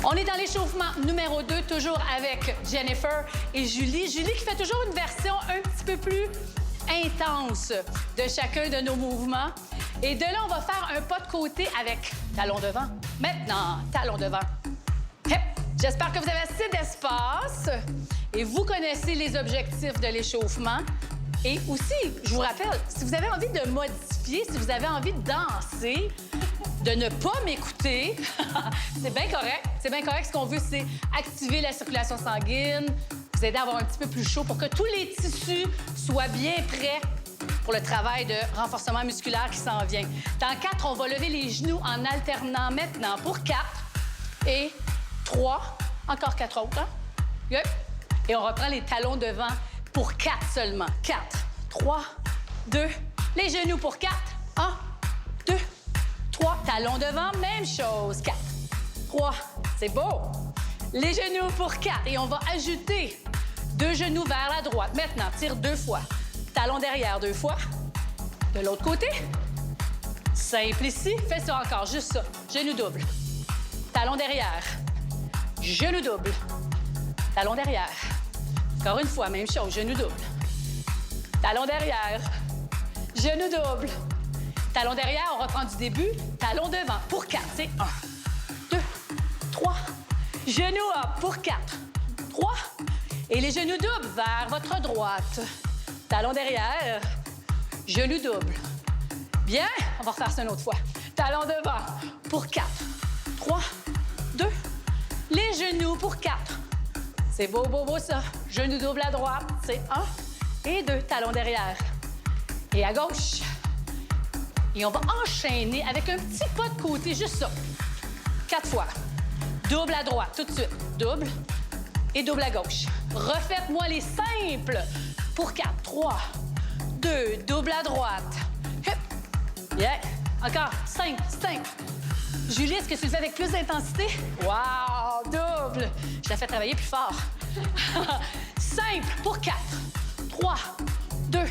On est dans l'échauffement numéro 2, toujours avec Jennifer et Julie. Julie qui fait toujours une version un petit peu plus intense de chacun de nos mouvements. Et de là, on va faire un pas de côté avec talon devant. Maintenant, talon devant. Hep. J'espère que vous avez assez d'espace et vous connaissez les objectifs de l'échauffement. Et aussi, je vous rappelle, si vous avez envie de modifier, si vous avez envie de danser, de ne pas m'écouter, c'est bien correct. C'est bien correct. Ce qu'on veut, c'est activer la circulation sanguine, vous aider à avoir un petit peu plus chaud pour que tous les tissus soient bien prêts pour le travail de renforcement musculaire qui s'en vient. Dans 4, on va lever les genoux en alternant maintenant pour 4 et 3. Encore 4 autres, hein? Yep. Et on reprend les talons devant pour 4 seulement. 4, 3, 2. Les genoux pour 4. 1, 2, 3. Talons devant, même chose. 4, 3. C'est beau. Les genoux pour 4. Et on va ajouter 2 genoux vers la droite. Maintenant, tire 2 fois. Talon derrière 2 fois. De l'autre côté. Simple ici. Fais ça encore, juste ça. Genou double. Talon derrière. Genou double. Talon derrière. Encore une fois, même chose. Genou double. Talon derrière. Genou double. Talon derrière, on reprend du début. Talon devant pour 4. C'est 1, 2, 3. Genou up pour 4, 3. Et les genoux doubles vers votre droite. Talon derrière. Genou double. Bien. On va refaire ça une autre fois. Talon devant pour 4, 3, 2. Les genoux pour 4. C'est beau, beau, beau, ça. Genou double à droite. C'est 1 et 2. Talon derrière. Et à gauche. Et on va enchaîner avec un petit pas de côté, juste ça. 4 fois. Double à droite, tout de suite. Double et double à gauche. Refaites-moi les simples. Pour 4, 3, 2, double à droite. Hip. Bien. Encore. 5, 5. Julie, est-ce que tu le fais avec plus d'intensité? Wow! Double! Je la fais travailler plus fort. Simple pour 4, 3, 2, 1.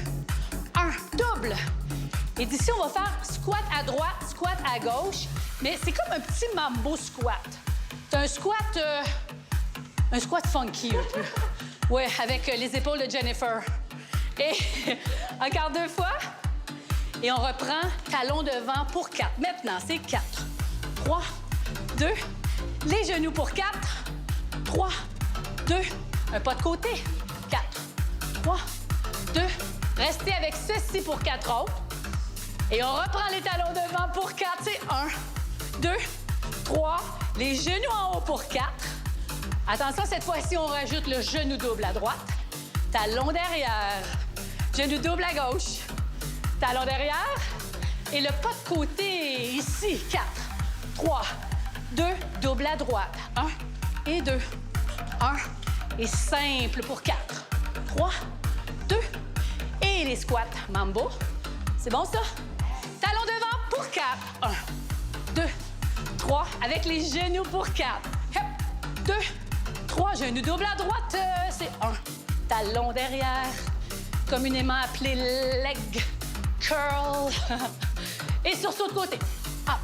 Double. Et d'ici, on va faire squat à droite, squat à gauche. Mais c'est comme un petit mambo squat. C'est un squat funky un peu. Oui, avec les épaules de Jennifer. Et encore 2 fois. Et on reprend talon devant pour 4. Maintenant, c'est 4. 3, 2, les genoux pour 4, 3, 2, un pas de côté, 4, 3, 2, restez avec ceci pour 4 autres. Et on reprend les talons devant pour 4, c'est 1, 2, 3, les genoux en haut pour 4. Attention, cette fois-ci, on rajoute le genou double à droite, talon derrière, genou double à gauche, talon derrière, et le pas de côté ici, 4. 3, 2, double à droite. 1 et 2. 1 et simple pour 4. 3, 2 et les squats. Mambo. C'est bon, ça? Talon devant pour 4. 1, 2, 3. Avec les genoux pour 4. 2, 3. Genoux double à droite. C'est 1. Talon derrière. Communément appelé leg curl. Et sursaut de côté. Hop.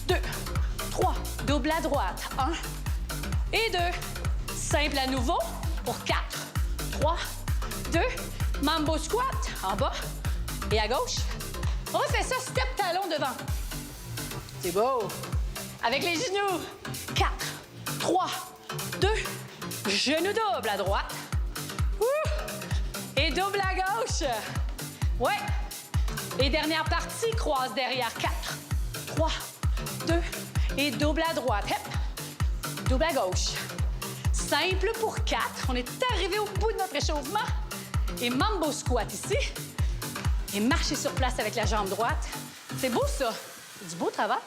2, 3, double à droite. 1 et 2. Simple à nouveau pour 4, 3, 2. Mambo squat en bas et à gauche. On refait ça, step talon devant. C'est beau. Avec les genoux. 4, 3, 2. Genou double à droite. Et double à gauche. Ouais. Et dernière partie, croise derrière. 4, 3, 2 et double à droite. Hep. Double à gauche. Simple pour 4. On est arrivé au bout de notre échauffement. Et mambo squat ici. Et marcher sur place avec la jambe droite. C'est beau, ça. C'est du beau travail.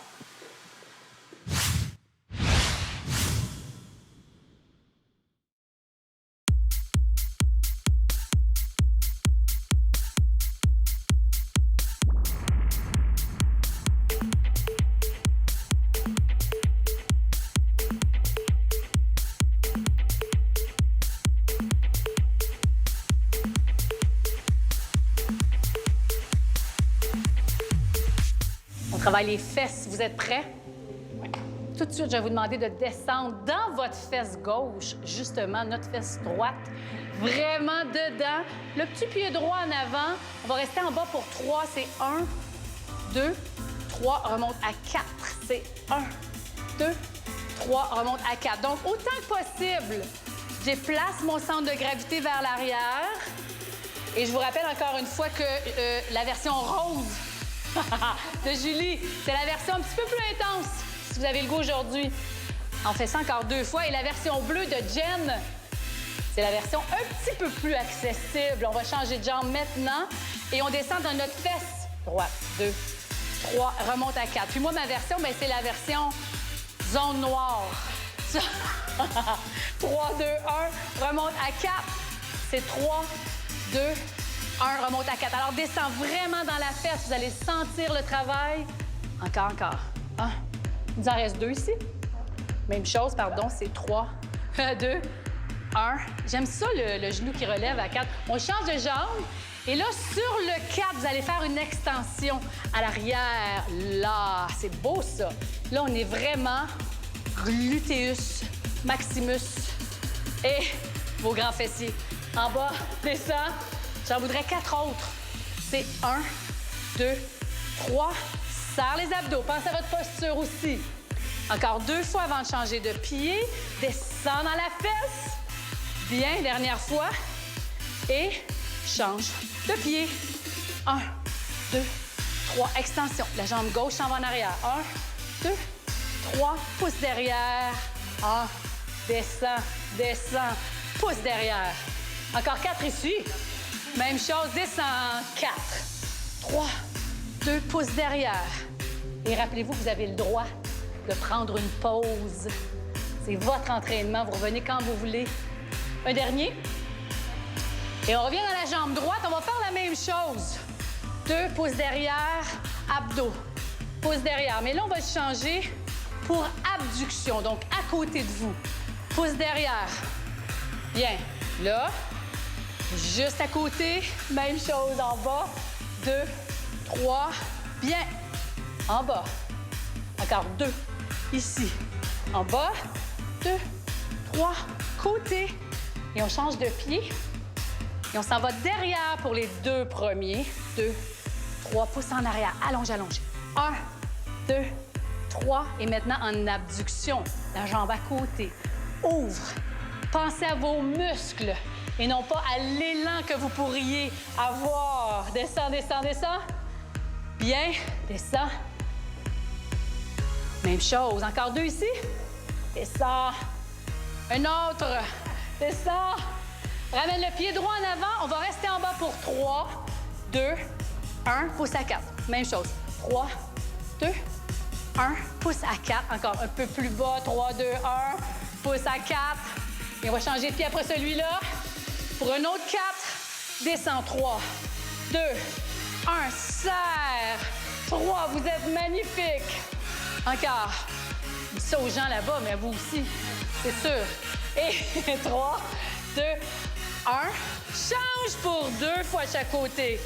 On travaille les fesses. Vous êtes prêts? Oui. tout de suite, je vais vous demander de descendre dans votre fesse gauche, justement, notre fesse droite, vraiment dedans. Le petit pied droit en avant. On va rester en bas pour 3. C'est 1, 2, 3. Remonte à 4. C'est 1, 2, 3. Remonte à 4. Donc, autant que possible, je déplace mon centre de gravité vers l'arrière. Et je vous rappelle encore une fois que la version rose de Julie, c'est la version un petit peu plus intense, si vous avez le goût aujourd'hui. On fait ça encore 2 fois. Et la version bleue de Jen, c'est la version un petit peu plus accessible. On va changer de jambe maintenant. Et on descend dans notre fesse. Droite, 2, 3, remonte à 4. Puis moi, ma version, bien, c'est la version zone noire. 3, 2, 1, remonte à 4. C'est 3, 2, 1, remonte à 4. Alors, descends vraiment dans la fesse. Vous allez sentir le travail. Encore, encore. 1. Il nous en reste 2 ici. Même chose, pardon, c'est 3, 2, 1. J'aime ça, le genou qui relève à 4. On change de jambe. Et là, sur le 4, vous allez faire une extension à l'arrière. Là, c'est beau, ça. Là, on est vraiment gluteus maximus et vos grands fessiers. En bas, descend. J'en voudrais 4 autres. C'est 1, 2, 3. Serre les abdos. Pensez à votre posture aussi. Encore 2 fois avant de changer de pied. Descends dans la fesse. Bien, dernière fois. Et change de pied. 1, 2, 3. Extension. La jambe gauche s'en va en arrière. 1, 2, 3. Pouce derrière. 1. Descends, descends. Pouce derrière. Encore 4 ici. Même chose, descends. 4, 3, 2, pouces derrière. Et rappelez-vous, vous avez le droit de prendre une pause. C'est votre entraînement. Vous revenez quand vous voulez. Un dernier. Et on revient dans la jambe droite. On va faire la même chose. 2 pouces derrière, abdos. Pouce derrière. Mais là, on va changer pour abduction. Donc, à côté de vous. Pouce derrière. Bien. Là. Juste à côté, même chose en bas. 2, 3, bien. En bas. Encore 2, ici. En bas, 2, 3, côté. Et on change de pied. Et on s'en va derrière pour les 2 premiers. 2, 3, pouces en arrière. Allonge, allonge. 1, 2, 3. Et maintenant, en abduction, la jambe à côté. Ouvre. Pensez à vos muscles. Et non pas à l'élan que vous pourriez avoir. Descends, descends, descends. Bien, descends. Même chose. Encore 2 ici. Descends. Un autre. Descends. Ramène le pied droit en avant. On va rester en bas pour 3, 2, 1. Pouce à 4. Même chose. 3, 2, 1. Pouce à 4. Encore un peu plus bas. 3, 2, 1. Pouce à 4. Et on va changer de pied après celui-là. Pour un autre 4, descends. 3, 2, 1, serre. 3, vous êtes magnifique. Encore. Je dis ça aux gens là-bas, mais à vous aussi, c'est sûr. Et 3, 2, 1. Change pour 2 fois chaque côté.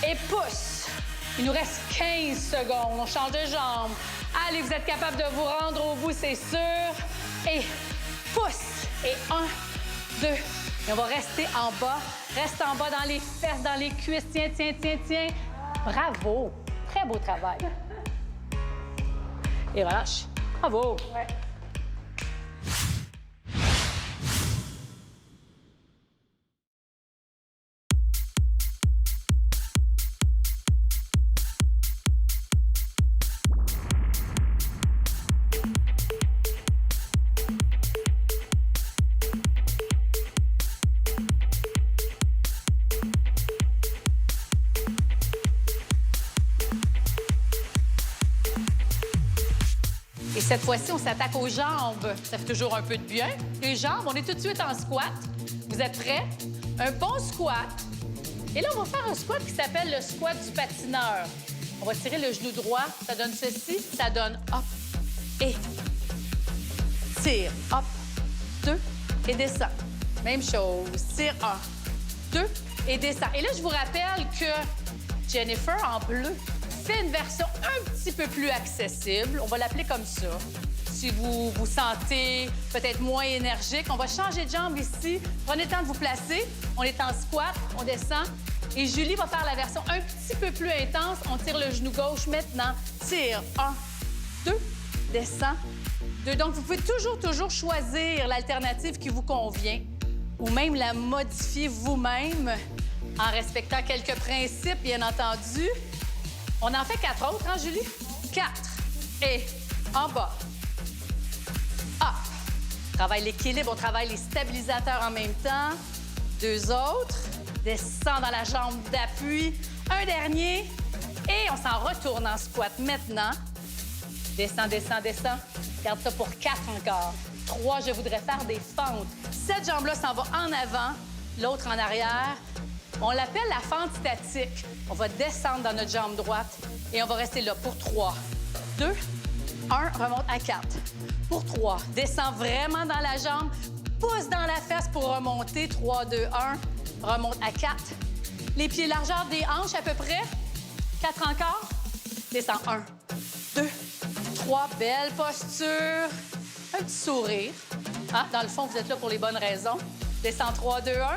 Et pousse. Il nous reste 15 secondes. On change de jambe. Allez, vous êtes capable de vous rendre au bout, c'est sûr. Et pousse. Et 1, 2, et on va rester en bas. Reste en bas dans les fesses, dans les cuisses. Tiens, tiens, tiens, tiens. Bravo. Très beau travail. Et relâche. Bravo. Ouais. Et cette fois-ci, on s'attaque aux jambes. Ça fait toujours un peu de bien. Les jambes, on est tout de suite en squat. Vous êtes prêts? Un bon squat. Et là, on va faire un squat qui s'appelle le squat du patineur. On va tirer le genou droit. Ça donne ceci. Ça donne hop et tire. Hop, 2 et descend. Même chose. Tire 1, 2 et descend. Et là, je vous rappelle que Jennifer, en bleu, fait une version un petit peu plus accessible. On va l'appeler comme ça. si vous vous sentez peut-être moins énergique, on va changer de jambe ici. Prenez le temps de vous placer. On est en squat, on descend. Et Julie va faire la version un petit peu plus intense. On tire le genou gauche maintenant. Tire. 1, 2, descend. 2. Donc, vous pouvez toujours choisir l'alternative qui vous convient ou même la modifier vous-même en respectant quelques principes, bien entendu. On en fait 4 autres, hein, Julie? 4. Et en bas. Up. On travaille l'équilibre, on travaille les stabilisateurs en même temps. 2 autres. Descend dans la jambe d'appui. Un dernier. Et on s'en retourne en squat maintenant. Descend, descend, descend. Garde ça pour 4 encore. 3, je voudrais faire des fentes. Cette jambe-là s'en va en avant, l'autre en arrière. On l'appelle la fente statique. On va descendre dans notre jambe droite et on va rester là pour 3, 2, 1, remonte à 4. Pour 3, descend vraiment dans la jambe, pousse dans la fesse pour remonter. 3, 2, 1, remonte à 4. Les pieds largeur des hanches à peu près. 4 encore. Descend 1, 2, 3, belle posture. Un petit sourire. Ah, dans le fond, vous êtes là pour les bonnes raisons. Descend 3, 2, 1.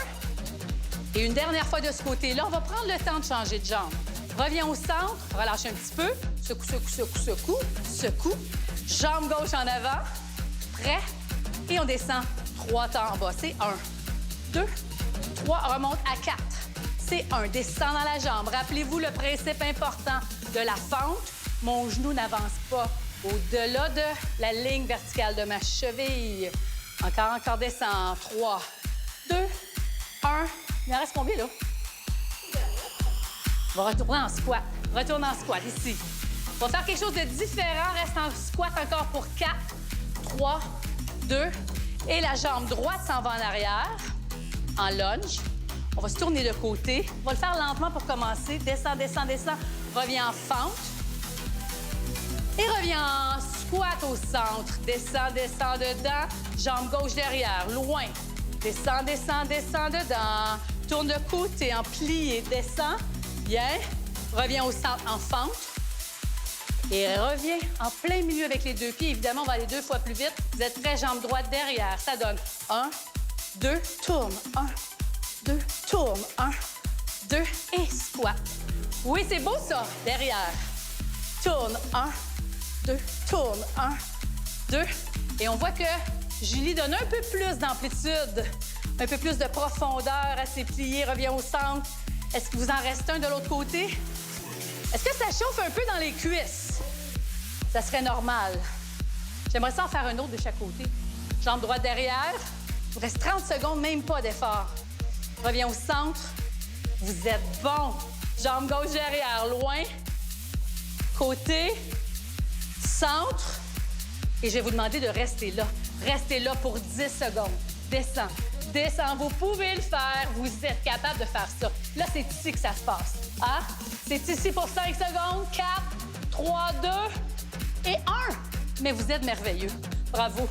Et une dernière fois de ce côté-là, on va prendre le temps de changer de jambe. Reviens au centre, relâche un petit peu. Secoue, secoue, secoue, secoue, secoue. Jambe gauche en avant. Prêt. Et on descend 3 temps en bas. C'est 1, 2, 3. Remonte à 4. C'est 1. Descend dans la jambe. Rappelez-vous le principe important de la fente. Mon genou n'avance pas au-delà de la ligne verticale de ma cheville. Encore, descend. 3, 2, 1. Il en reste combien, là? On va retourner en squat. Retourne en squat, ici. On va faire quelque chose de différent. Reste en squat encore pour 4, 3, 2. Et la jambe droite s'en va en arrière, en lunge. On va se tourner de côté. On va le faire lentement pour commencer. Descend, descend, descend. Reviens en fente. Et reviens en squat au centre. Descend, descend dedans. Jambe gauche derrière, loin. Descend, descend, descend dedans. Tourne de côté en plié. Descend. Bien. Reviens au centre en fente. Et reviens en plein milieu avec les 2 pieds. Évidemment, on va aller 2 fois plus vite. Vous êtes prêts, jambe droite derrière. Ça donne 1, 2, tourne. 1, 2, tourne. 1, 2 et squat. Oui, c'est beau ça. Derrière. Tourne. 1, 2, tourne. 1, 2. Et on voit que Julie donne un peu plus d'amplitude, un peu plus de profondeur à ses pliés. Reviens au centre. Est-ce que vous en reste un de l'autre côté? Est-ce que ça chauffe un peu dans les cuisses? Ça serait normal. J'aimerais ça en faire un autre de chaque côté. Jambe droite derrière. Il vous reste 30 secondes, même pas d'effort. Reviens au centre. Vous êtes bon. Jambe gauche derrière, loin. Côté. Centre. Et je vais vous demander de rester là. Restez là pour 10 secondes. Descends. Descends. Vous pouvez le faire. Vous êtes capable de faire ça. Là, c'est ici que ça se passe. Ah, c'est ici pour 5 secondes. 4, 3, 2 et 1. Mais vous êtes merveilleux. Bravo.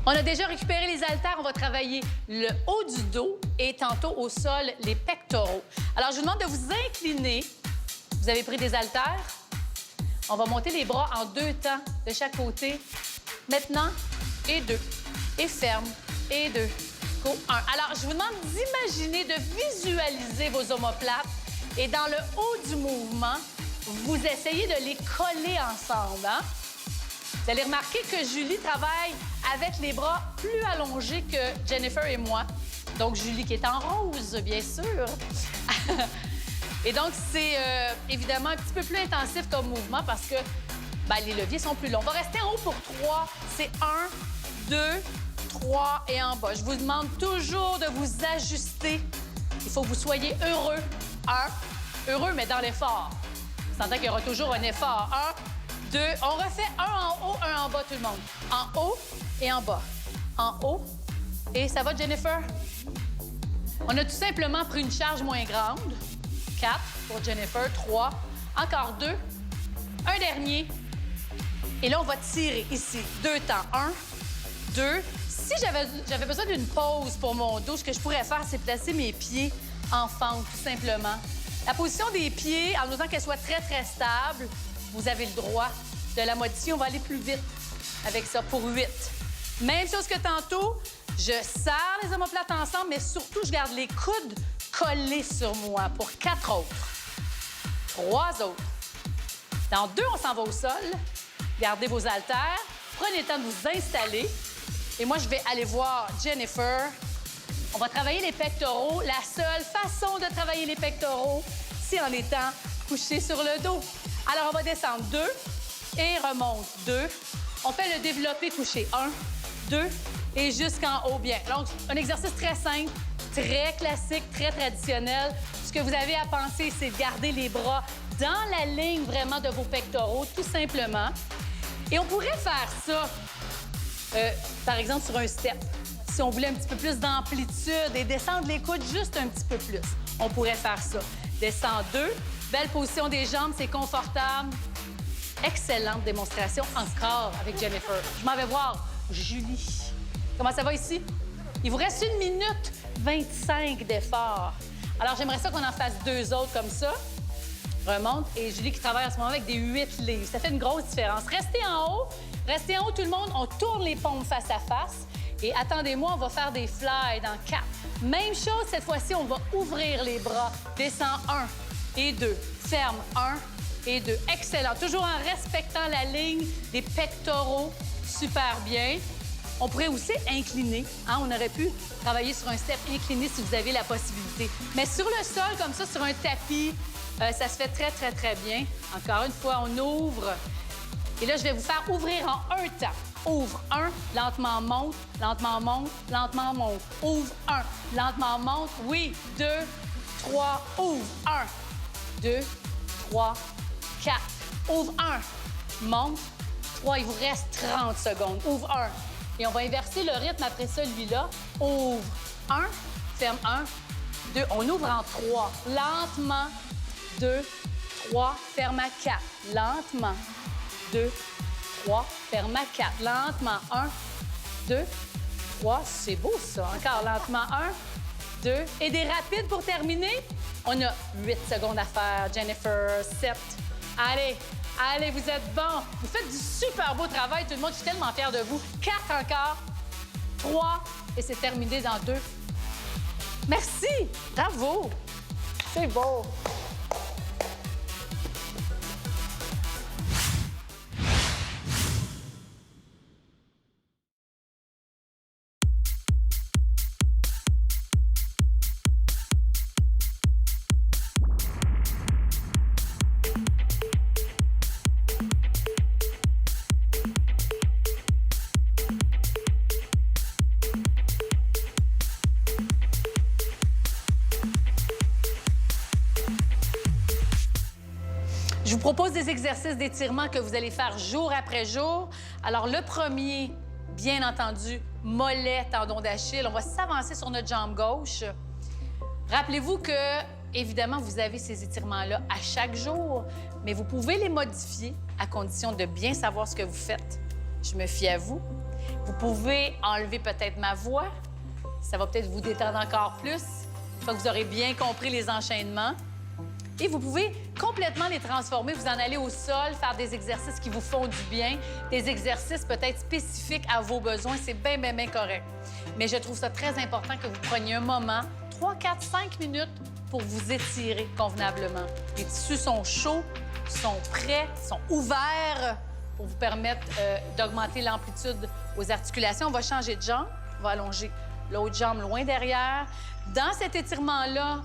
On a déjà récupéré les haltères. On va travailler le haut du dos et tantôt au sol, les pectoraux. Alors, je vous demande de vous incliner. Vous avez pris des haltères. On va monter les bras en 2 temps de chaque côté. Maintenant, et 2. Et ferme. Et 2. Go, 1. Alors, je vous demande d'imaginer, de visualiser vos omoplates. Et dans le haut du mouvement, vous essayez de les coller ensemble. Hein? Vous allez remarquer que Julie travaille avec les bras plus allongés que Jennifer et moi. Donc, Julie qui est en rose, bien sûr. Et donc, c'est évidemment un petit peu plus intensif comme mouvement parce que les leviers sont plus longs. On va rester en haut pour 3. C'est 1, 2, 3 et en bas. Je vous demande toujours de vous ajuster. Il faut que vous soyez heureux. 1, heureux, mais dans l'effort. On s'entend qu'il y aura toujours un effort. 1, 2, on refait 1 en haut, 1 en en bas, tout le monde. En haut et en bas. En haut. Et ça va, Jennifer? On a tout simplement pris une charge moins grande. 4 pour Jennifer, 3. Encore 2. Un dernier. Et là, on va tirer ici. 2 temps. 1, 2. Si j'avais besoin d'une pause pour mon dos, ce que je pourrais faire, c'est placer mes pieds en fente, tout simplement. La position des pieds, en osant qu'elle soit très, très stable, vous avez le droit de la modifier. On va aller plus vite avec ça pour 8. Même chose que tantôt, je serre les omoplates ensemble, mais surtout, je garde les coudes collés sur moi pour 4 autres. 3 autres. Dans 2, on s'en va au sol. Gardez vos haltères. Prenez le temps de vous installer. Et moi, je vais aller voir Jennifer. On va travailler les pectoraux. La seule façon de travailler les pectoraux, c'est en étant couché sur le dos. Alors, on va descendre 2 et remonte 2. On fait le développé couché 1, 2 et jusqu'en haut bien. Donc, un exercice très simple, très classique, très traditionnel. Ce que vous avez à penser, c'est de garder les bras dans la ligne vraiment de vos pectoraux, tout simplement. Et on pourrait faire ça, par exemple, sur un step. Si on voulait un petit peu plus d'amplitude et descendre les coudes juste un petit peu plus, on pourrait faire ça. Descend 2. Belle position des jambes, c'est confortable. Excellente démonstration encore avec Jennifer. Je m'en vais voir Julie. Comment ça va ici? Il vous reste 1 minute 25 d'effort. Alors, j'aimerais ça qu'on en fasse 2 autres comme ça. Remonte. Et Julie qui travaille en ce moment avec des 8 livres. Ça fait une grosse différence. Restez en haut. Restez en haut, tout le monde. On tourne les paumes face à face. Et attendez-moi, on va faire des fly dans 4. Même chose, cette fois-ci, on va ouvrir les bras. Descend 1 et 2. Ferme 1 et 2. Excellent. Toujours en respectant la ligne des pectoraux. Super bien. On pourrait aussi incliner. Hein? On aurait pu travailler sur un step incliné si vous avez la possibilité. Mais sur le sol, comme ça, sur un tapis, ça se fait très, très, très bien. Encore une fois, on ouvre. Et là, je vais vous faire ouvrir en un temps. Ouvre 1, lentement monte, lentement monte, lentement monte. Ouvre 1, lentement monte. Oui, 2, 3, ouvre 1, 2, 3, 4. Ouvre 1, monte. 3, il vous reste 30 secondes. Ouvre 1. Et on va inverser le rythme après celui-là. Ouvre 1, ferme 1, 2. On ouvre en 3. Lentement. 2, 3, ferme à 4. Lentement. 2, 3, ferme à 4. Lentement. 1, 2, 3. C'est beau, ça. Encore lentement. 1, 2. Et des rapides pour terminer. On a 8 secondes à faire. Jennifer, 7. Allez. Allez, vous êtes bons. Vous faites du super beau travail, tout le monde. Je suis tellement fière de vous. 4 encore. 3. Et c'est terminé dans 2. Merci. Bravo. C'est beau. Je vous propose des exercices d'étirement que vous allez faire jour après jour. Alors, le premier, bien entendu, mollet, tendon d'Achille. On va s'avancer sur notre jambe gauche. Rappelez-vous que, évidemment, vous avez ces étirements-là à chaque jour, mais vous pouvez les modifier à condition de bien savoir ce que vous faites. Je me fie à vous. Vous pouvez enlever peut-être ma voix. Ça va peut-être vous détendre encore plus. Une fois que vous aurez bien compris les enchaînements. Et vous pouvez complètement les transformer. Vous en allez au sol, faire des exercices qui vous font du bien, des exercices peut-être spécifiques à vos besoins. C'est bien, bien, bien correct. Mais je trouve ça très important que vous preniez un moment, 3, 4, 5 minutes, pour vous étirer convenablement. Les tissus sont chauds, sont prêts, sont ouverts pour vous permettre d'augmenter l'amplitude aux articulations. On va changer de jambe. On va allonger l'autre jambe loin derrière. Dans cet étirement-là,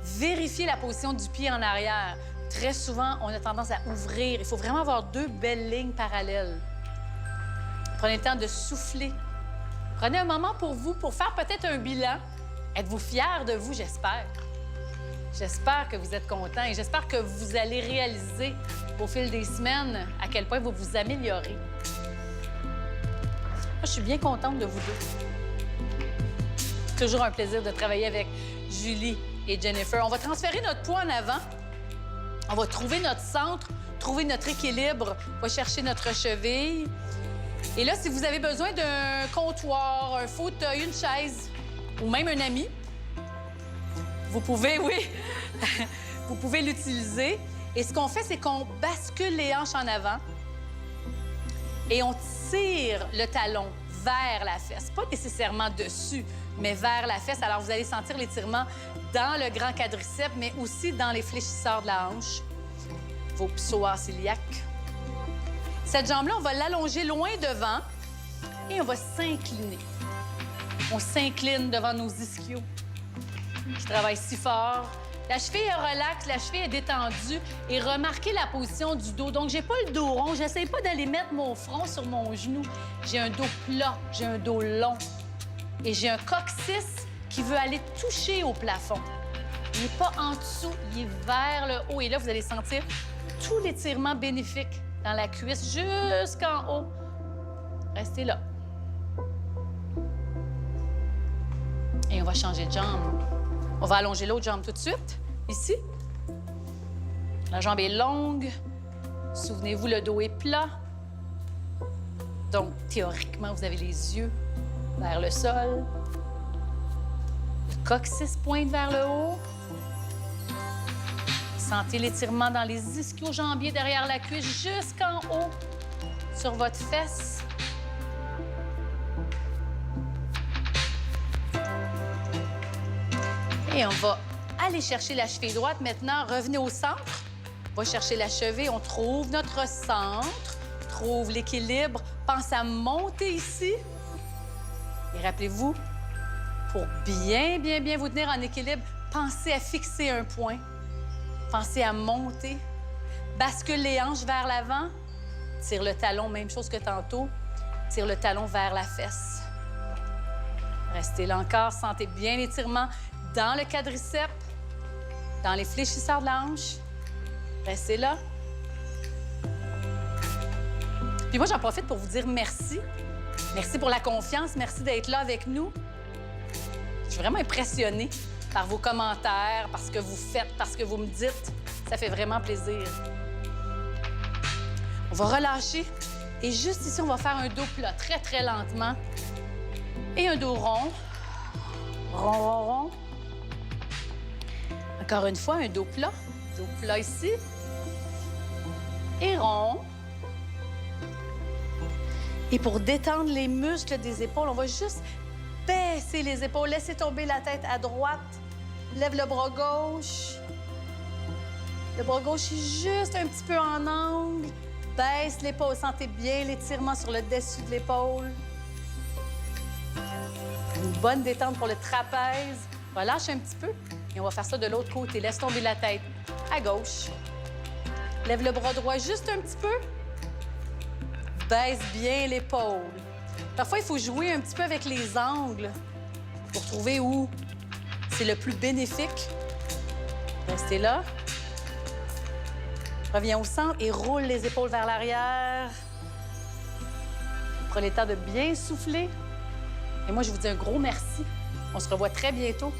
vérifiez la position du pied en arrière. Très souvent, on a tendance à ouvrir. Il faut vraiment avoir 2 belles lignes parallèles. Prenez le temps de souffler. Prenez un moment pour vous, pour faire peut-être un bilan. Êtes-vous fiers de vous, j'espère? J'espère que vous êtes contents et j'espère que vous allez réaliser au fil des semaines à quel point vous vous améliorez. je suis bien contente de vous deux. Toujours un plaisir de travailler avec Julie et Jennifer. On va transférer notre poids en avant. On va trouver notre centre, trouver notre équilibre. On va chercher notre cheville. Et là, si vous avez besoin d'un comptoir, un fauteuil, une chaise ou même un ami, vous pouvez, oui, vous pouvez l'utiliser. Et ce qu'on fait, c'est qu'on bascule les hanches en avant et on tire le talon vers la fesse. Pas nécessairement dessus, mais vers la fesse. Alors, vous allez sentir l'étirement dans le grand quadriceps, mais aussi dans les fléchisseurs de la hanche, vos psoas ciliaques. Cette jambe-là, on va l'allonger loin devant et on va s'incliner. On s'incline devant nos ischios qui travaillent si fort. La cheville est relaxe, la cheville est détendue et remarquez la position du dos. Donc, j'ai pas le dos rond. J'essaie pas d'aller mettre mon front sur mon genou. J'ai un dos plat, j'ai un dos long et j'ai un coccyx qui veut aller toucher au plafond. Il n'est pas en dessous, il est vers le haut. Et là, vous allez sentir tout l'étirement bénéfique dans la cuisse jusqu'en haut. Restez là. Et on va changer de jambe. On va allonger l'autre jambe tout de suite, ici. La jambe est longue. Souvenez-vous, le dos est plat. Donc, théoriquement, vous avez les yeux vers le sol. Le coccyx pointe vers le haut. Sentez l'étirement dans les ischio-jambiers derrière la cuisse jusqu'en haut sur votre fesse. Et on va aller chercher la cheville droite. Maintenant, revenez au centre. On va chercher la cheville. On trouve notre centre, trouve l'équilibre. Pense à monter ici. Et rappelez-vous, pour bien vous tenir en équilibre, pensez à fixer un point. Pensez à monter. Bascule les hanches vers l'avant. Tire le talon, même chose que tantôt. Tire le talon vers la fesse. Restez là encore. Sentez bien l'étirement dans le quadriceps, dans les fléchisseurs de la hanche. Restez là. Puis moi, j'en profite pour vous dire merci. Merci pour la confiance. Merci d'être là avec nous. Je suis vraiment impressionnée par vos commentaires, par ce que vous faites, par ce que vous me dites. Ça fait vraiment plaisir. On va relâcher. Et juste ici, on va faire un dos plat, très lentement. Et un dos rond. Rond. Encore une fois, un dos plat. Dos plat ici. Et rond. Et pour détendre les muscles des épaules, on va juste baisser les épaules. Laissez tomber la tête à droite. Lève le bras gauche. Le bras gauche est juste un petit peu en angle. Baisse l'épaule. Sentez bien l'étirement sur le dessus de l'épaule. Une bonne détente pour le trapèze. Relâche un petit peu. Et on va faire ça de l'autre côté. Laisse tomber la tête à gauche. Lève le bras droit juste un petit peu. Baisse bien l'épaule. Parfois, il faut jouer un petit peu avec les angles pour trouver où c'est le plus bénéfique. Restez là. Reviens au centre et roule les épaules vers l'arrière. Prenez le temps de bien souffler. Et moi, je vous dis un gros merci. On se revoit très bientôt